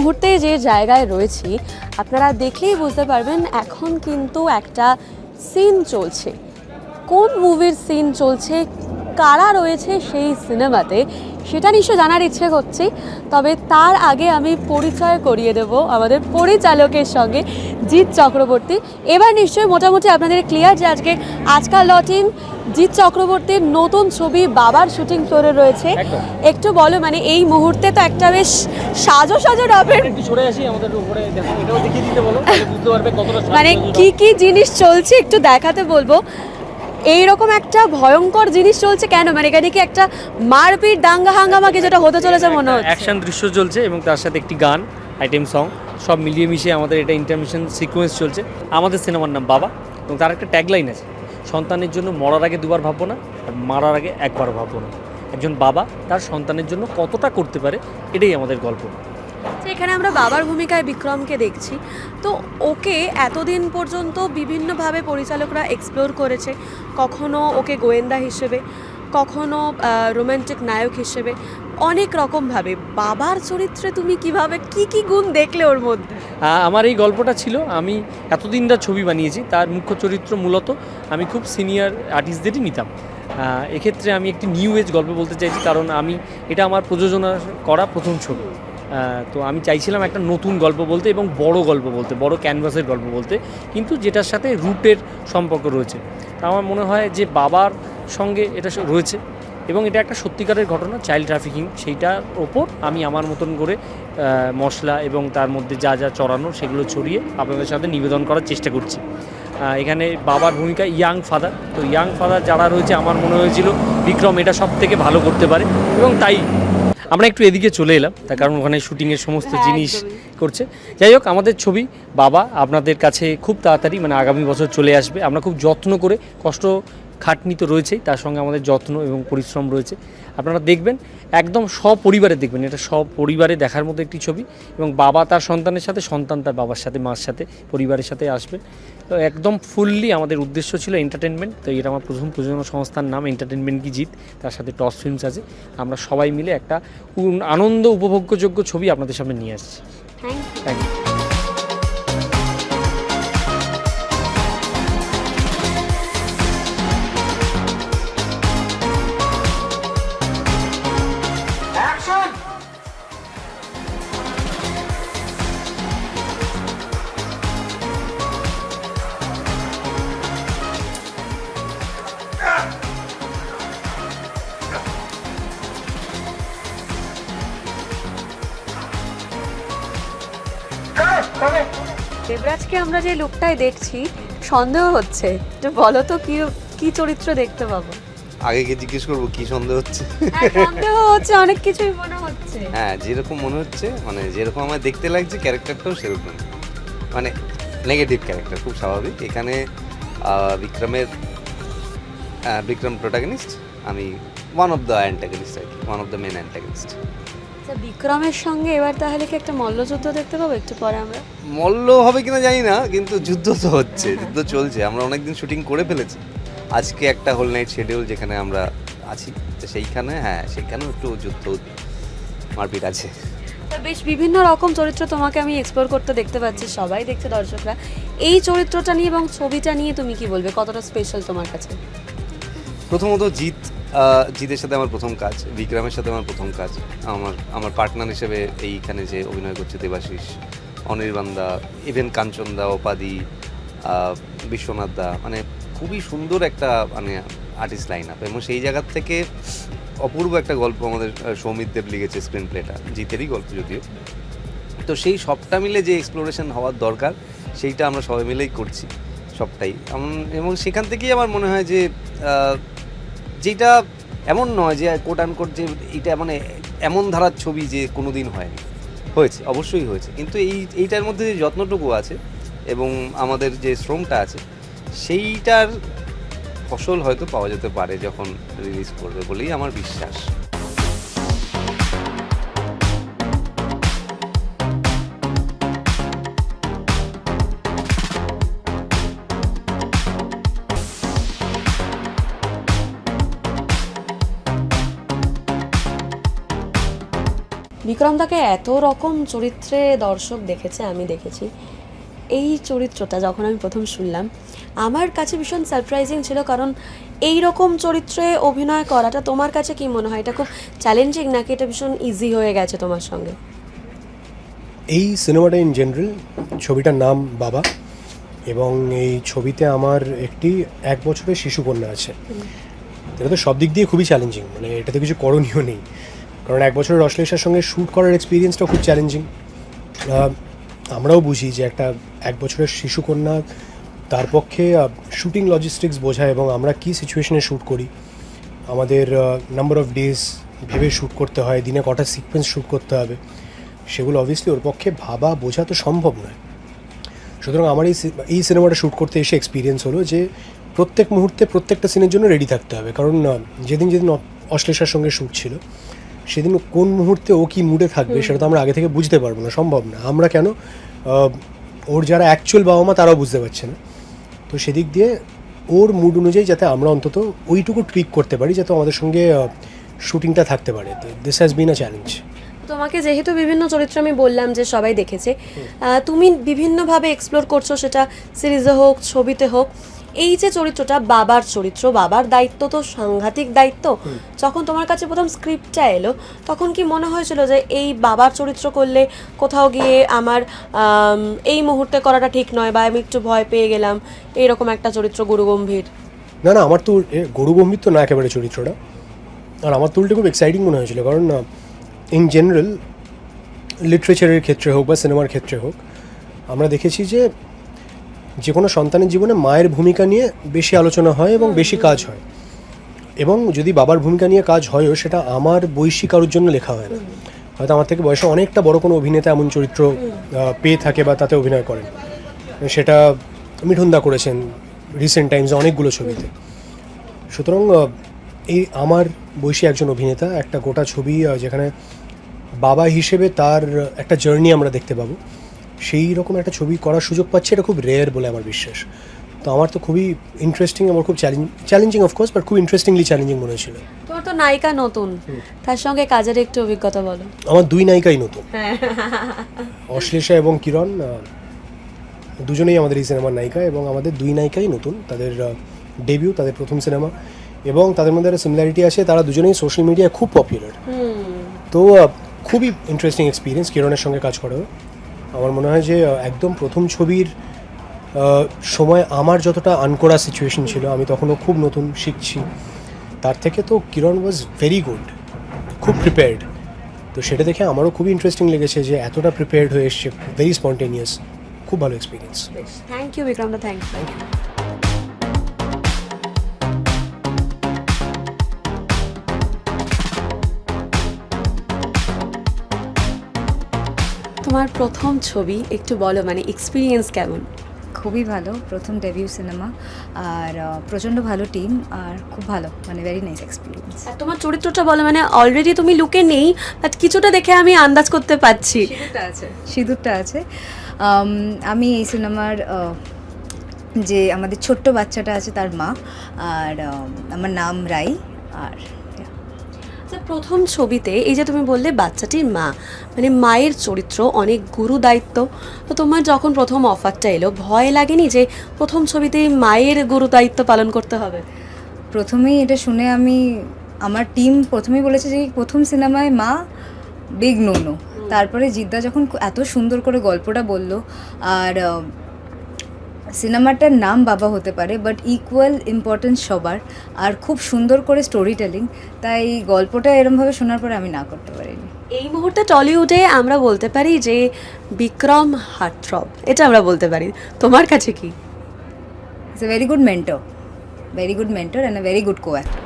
মুহূর্তে যে জায়গায় রয়েছি আপনারা দেখলেই বুঝতে পারবেন এখন কিন্তু একটা সিন চলছে। কোন মুভির সিন চলছে, কারা রয়েছে সেই সিনেমাতে, সেটা নিশ্চয় জানার ইচ্ছে করছে। তবে তার আগে আমি পরিচয় করিয়ে দেব আমাদের পরিচালকের সঙ্গে, জিৎ চক্রবর্তী। এবার নিশ্চয়ই মোটামুটি আপনাদের ক্লিয়ার যে আজকাল লটিন জিৎ চক্রবর্তীর নতুন ছবি বাবার শুটিং ফ্লোরে রয়েছে। একটু বলো, মানে এই মুহূর্তে তো একটা বেশ সাজো সাজো রবের মানে কি কি জিনিস চলছে একটু দেখাতে বলবো। এইরকম একটা ভয়ঙ্কর জিনিস চলছে কেন, মানে এখানে কি একটা মারপিট দাঙ্গা হাঙ্গামা কি যেটা হতে চলেছে মনে হচ্ছে? অ্যাকশন দৃশ্য চলছে এবং তার সাথে একটি গান, আইটেম সং, সব মিলিয়ে মিশিয়ে আমাদের এটা ইন্টারমিশন সিকোয়েন্স চলছে। আমাদের সিনেমার নাম বাবা এবং তার একটা ট্যাগলাইন আছে, সন্তানের জন্য মরার আগে দুবার ভাববো না, আর মারার আগে একবার ভাববো না। একজন বাবা তার সন্তানের জন্য কতটা করতে পারে, এটাই আমাদের গল্প। এখানে আমরা বাবার ভূমিকায় বিক্রমকে দেখছি। তো ওকে এতদিন পর্যন্ত বিভিন্নভাবে পরিচালকরা এক্সপ্লোর করেছে, কখনো ওকে গোয়েন্দা হিসেবে, কখনো রোম্যান্টিক নায়ক হিসেবে, অনেক রকমভাবে। বাবার চরিত্রে তুমি কিভাবে কি কি গুণ দেখলে ওর মধ্যে? আমার এই গল্পটা ছিল, আমি এতদিন যা ছবি বানিয়েছি তার মুখ্য চরিত্র মূলত আমি খুব সিনিয়র আর্টিস্টদেরই নিতাম। এক্ষেত্রে আমি একটি নিউ এজ গল্প বলতে চাইছি, কারণ এটা আমার প্রযোজনা করা প্রথম ছবি। তো আমি চাইছিলাম একটা নতুন গল্প বলতে এবং বড় গল্প বলতে, বড় ক্যানভাসের গল্প বলতে, কিন্তু যেটার সাথে রুটের সম্পর্ক রয়েছে। তা আমার মনে হয় যে বাবার সঙ্গে এটা রয়েছে এবং এটা একটা সত্যিকারের ঘটনা, চাইল্ড ট্রাফিকিং। সেইটার ওপর আমি আমার মতন করে মশলা এবং তার মধ্যে যা যা চড়ানো সেগুলো ছড়িয়ে আপনাদের সাথে নিবেদন করার চেষ্টা করছি। এখানে বাবার ভূমিকা ইয়াং ফাদার, তো ইয়াং ফাদার যারা রয়েছে আমার মনে হয়েছিল বিক্রম এটা সব থেকে ভালো করতে পারে এবং তাই আমরা একটু এদিকে চলে এলাম, তার কারণ ওখানে শুটিংয়ের সমস্ত জিনিস করছে। যাই হোক, আমাদের ছবি বাবা আপনাদের কাছে খুব তাড়াতাড়ি, মানে আগামী বছর চলে আসবে। আমরা খুব যত্ন করে, কষ্ট খাটনি তো রয়েছেই, তার সঙ্গে আমাদের যত্ন এবং পরিশ্রম রয়েছে। আপনারা দেখবেন, একদম সপরিবারে দেখবেন, এটা সপরিবারে দেখার মতো একটি ছবি। এবং বাবা তার সন্তানের সাথে, সন্তান তার বাবার সাথে, মার সাথে, পরিবারের সাথে আসবে। তো একদম ফুললি আমাদের উদ্দেশ্য ছিল এন্টারটেনমেন্ট। তো এটা আমার প্রথম প্রযোজনা সংস্থার নাম এন্টারটেনমেন্ট কি জিত, তার সাথে টস ফিল্মস আছে। আমরা সবাই মিলে একটা আনন্দ উপভোগ্যযোগ্য ছবি আপনাদের সামনে নিয়ে আসছি। Thank you. দেবরাজকে আমরা যে লুকটাই দেখছি সন্দেহ হচ্ছে, তো বলো তো কি কি চরিত্র দেখতে পাবো? আগে গিয়ে জিজ্ঞেস করবো কি সন্দেহ হচ্ছে? সন্দেহ হচ্ছে, অনেক কিছুই মনে হচ্ছে। হ্যাঁ, যেরকম মনে হচ্ছে, মানে যেরকম আমার দেখতে লাগছে ক্যারেক্টারটাও সেরকম, মানে নেগেটিভ ক্যারেক্টার, খুব স্বাভাবিক। এখানে বিক্রম প্রোটাগনিস্ট, আমি ওয়ান অফ দ্য অ্যান্টাগনিস্ট আর কি, one of the main antagonist. বিক্রমের সঙ্গে এবার তাহলে কি একটা মল্লযুদ্ধ দেখতে পাবো একটু পরে আমরা? মল্ল হবে কিনা জানি না, কিন্তু যুদ্ধ তো হচ্ছে, যুদ্ধ চলছে। আমরা অনেকদিন শুটিং করে ফেলেছি, আজকে একটা হোল নাইট শিডিউল যেখানে আমরা আছি, তো সেইখানে সেইখানেও একটু যুদ্ধ মারপিট আছে। বেশ বিভিন্ন রকম চরিত্র তোমাকে আমি এক্সপ্লোর করতে দেখতে পাচ্ছি, সবাই দেখছে, দর্শকরা। এই চরিত্রটা নিয়ে এবং ছবিটা নিয়ে তুমি কি বলবে, কতটা স্পেশাল তোমার কাছে? প্রথমত জিতের সাথে আমার প্রথম কাজ, বিক্রমের সাথে আমার প্রথম কাজ। আমার পার্টনার হিসেবে এইখানে যে অভিনয় করছে দেবাশিস, অনির্বাণ দা, ইভেন কাঞ্চন দা, অপাদি, বিশ্বনাথ দা, মানে খুবই সুন্দর একটা মানে আর্টিস্ট লাইন আপ। এবং সেই জায়গার থেকে অপূর্ব একটা গল্প আমাদের সৌমিত দেব লিখেছে, স্ক্রিন প্লেটা জিতেরই গল্প যদিও। তো সেই সবটা মিলে যে এক্সপ্লোরেশন হওয়ার দরকার, সেইটা আমরা সবাই মিলেই করছি সবটাই। এবং সেখান থেকেই আমার মনে হয় যে যেটা এমন নয় যে কোট আনকোট যে এইটা মানে এমন ধারার ছবি যে কোনো দিন হয়নি, হয়েছে, অবশ্যই হয়েছে, কিন্তু এইটার মধ্যে যে যত্নটুকু আছে এবং আমাদের যে শ্রমটা আছে, সেইটার ফসল হয়তো পাওয়া যেতে পারে যখন রিলিজ করবে বলেই আমার বিশ্বাস। বিক্রমদাকে এত রকম চরিত্রে দর্শক দেখেছে, আমি দেখেছি। এই চরিত্রটা যখন আমি প্রথম শুনলাম আমার কাছে ভীষণ সারপ্রাইজিং ছিল, কারণ এই রকম চরিত্রে অভিনয় করাটা তোমার কাছে কি মনে হয়, এটা খুব চ্যালেঞ্জিং নাকি এটা ভীষণ ইজি হয়ে গেছে তোমার সঙ্গে? এই সিনেমাটা ইন জেনারেল, ছবিটার নাম বাবা, এবং এই ছবিতে আমার একটি 1 বছরের শিশুকন্যা আছে। এটা তো সব দিক দিয়ে খুবই চ্যালেঞ্জিং, মানে এটাতে কিছু করণীয় নেই, কারণ 1 বছরের অশ্লেষার সঙ্গে শ্যুট করার এক্সপিরিয়েন্সটা খুব চ্যালেঞ্জিং। আমরাও বুঝি যে একটা 1 বছরের শিশুকন্যা, তার পক্ষে শুটিং লজিস্টিক্স বোঝা এবং আমরা কী সিচুয়েশনে শ্যুট করি, আমাদের নাম্বার অফ ডেজ ভেবে শ্যুট করতে হয়, দিনে কটা সিকোয়েন্স শ্যুট করতে হবে, সেগুলো অবভিয়াসলি ওর পক্ষে ভাবা বোঝা তো সম্ভব নয়। সুতরাং আমার এই সিনেমাটা শ্যুট করতে এসে এক্সপিরিয়েন্স হলো যে প্রত্যেক মুহূর্তে প্রত্যেকটা সিনের জন্য রেডি থাকতে হবে, কারণ যেদিন অশ্লেষার সঙ্গে শ্যুট ছিল সেদিন কোন মুহূর্তে ও কী মুডে থাকবে সেটা তো আমরা আগে থেকে বুঝতে পারবো না, সম্ভব না। আমরা কেন, ওর যারা অ্যাকচুয়াল বাবা মা তারাও বুঝতে পারছে না। তো সেদিক দিয়ে ওর মুড অনুযায়ী যাতে আমরা অন্তত ওইটুকু ট্রিক করতে পারি যাতে আমাদের সঙ্গে শুটিংটা থাকতে পারে। তো this has been a challenge. তোমাকে যেহেতু বিভিন্ন চরিত্র আমি বললাম যে সবাই দেখেছে, তুমি বিভিন্নভাবে এক্সপ্লোর করছো, সেটা সিরিজে হোক ছবিতে হোক। এই যে চরিত্রটা বাবার চরিত্র, বাবার দায়িত্ব তো সাংঘাতিক দায়িত্ব। যখন তোমার কাছে প্রথম স্ক্রিপ্টটা এলো তখন কি মনে হয়েছিল যে এই বাবার চরিত্র করলে কোথাও গিয়ে আমার এই মুহূর্তে করাটা ঠিক নয়, বা আমি একটু ভয় পেয়ে গেলাম, এইরকম একটা চরিত্র গুরুগম্ভীর? না না, আমার তো গরুগম্ভীর তো না একেবারে চরিত্রটা, আর আমার তো উল্টে খুব এক্সাইটিং মনে হয়েছিল, কারণ ইন জেনারেল লিটারেচারের ক্ষেত্রে হোক বা সিনেমার ক্ষেত্রে হোক আমরা দেখেছি যে কোনো সন্তানের জীবনে মায়ের ভূমিকা নিয়ে বেশি আলোচনা হয় এবং বেশি কাজ হয়, এবং যদি বাবার ভূমিকা নিয়ে কাজ হয়ও সেটা আমার বয়সী কারোর জন্য লেখা হয় না। হয়তো আমার থেকে বয়সে অনেকটা বড় কোনো অভিনেতা এমন চরিত্র পেয়ে থাকে বা তাতে অভিনয় করেন, সেটা মিঠুনদা করেছেন রিসেন্ট টাইমসে অনেকগুলো ছবিতে। সুতরাং এই আমার বয়সী একজন অভিনেতা একটা গোটা ছবি যেখানে বাবা হিসেবে তার একটা জার্নি আমরা দেখতে পাবো, সেই রকম একটা ছবি করার সুযোগ পাচ্ছে, এটা খুব রেয়ার বলে আমার বিশ্বাস। তো আমার তো খুবই ইন্টারেস্টিং, আমার খুব চ্যালেঞ্জিং অফকোর্স, বাট খুব ইন্টারেস্টিংলি চ্যালেঞ্জিং মনে হয়েছিল। তোমার তো নায়িকা নতুন, তার সঙ্গে কাজের একটু অভিজ্ঞতা বলো। আমার 2 নায়িকাই নতুন, অশ্লেষা এবং কিরণ, দুজনেই আমাদের এই সিনেমার নায়িকা, এবং আমাদের 2 নায়িকাই নতুন, তাদের ডেবিউ, তাদের প্রথম সিনেমা, এবং তাদের মধ্যে একটা সিমিলারিটি আছে, তারা দুজনেই সোশ্যাল মিডিয়ায় খুব পপুলার। তো খুবই ইন্টারেস্টিং এক্সপিরিয়েন্স কিরণের সঙ্গে কাজ করা। আমার মনে হয় যে একদম প্রথম ছবির সময় আমার যতটা আনকোড়া সিচুয়েশন ছিল, আমি তখনও খুব নতুন শিখছি, তার থেকে তো কিরণ ওয়াজ ভেরি গুড, খুব প্রিপেয়ার্ড। তো সেটা দেখে আমারও খুবই ইন্টারেস্টিং লেগেছে যে এতটা প্রিপেয়ার্ড হয়ে এসছে, ভেরি স্পন্টেনিয়াস, খুব ভালো এক্সপিরিয়েন্স। থ্যাংক ইউ বিক্রমদা, থ্যাংক ইউ। তোমার প্রথম ছবি একটু বলো, মানে এক্সপিরিয়েন্স কেমন? খুবই ভালো, প্রথম ডেবিউ সিনেমা, আর প্রচণ্ড ভালো টিম, আর খুব ভালো, মানে ভেরি নাইস এক্সপিরিয়েন্স। আর তোমার চরিত্রটা বলো, মানে অলরেডি তুমি লুকে নেই, বাট কিছুটা দেখে আমি আন্দাজ করতে পারছি। সিঁদুরটা আছে। আমি এই সিনেমার যে আমাদের ছোট্ট বাচ্চাটা আছে তার মা, আর আমার নাম রাই। আর প্রথম ছবিতে এই যে তুমি বললে বাচ্চাটির মা, মানে মায়ের চরিত্র, অনেক গুরু দায়িত্ব। তো তোমার যখন প্রথম অফারটা এলো ভয় লাগেনি যে প্রথম ছবিতেই মায়ের গুরু দায়িত্ব পালন করতে হবে? প্রথমেই এটা শুনে আমার টিম প্রথমেই বলেছে যে প্রথম সিনেমায় মা, বিগ নো। তারপরে জিদ্দা যখন এত সুন্দর করে গল্পটা বলল, আর সিনেমাটার নাম বাবা হতে পারে বাট ইকুয়াল ইম্পর্টেন্স সবার, আর খুব সুন্দর করে স্টোরি টেলিং, তাই গল্পটা এরমভাবে শোনার পরে আমি না করতে পারিনি। এই মুহূর্তে টলিউডে আমরা বলতে পারি যে বিক্রম হার্টথ্রব, এটা আমরা বলতে পারি। তোমার কাছে কি? It's a very good mentor and a very good কো-অ্যাক্টর।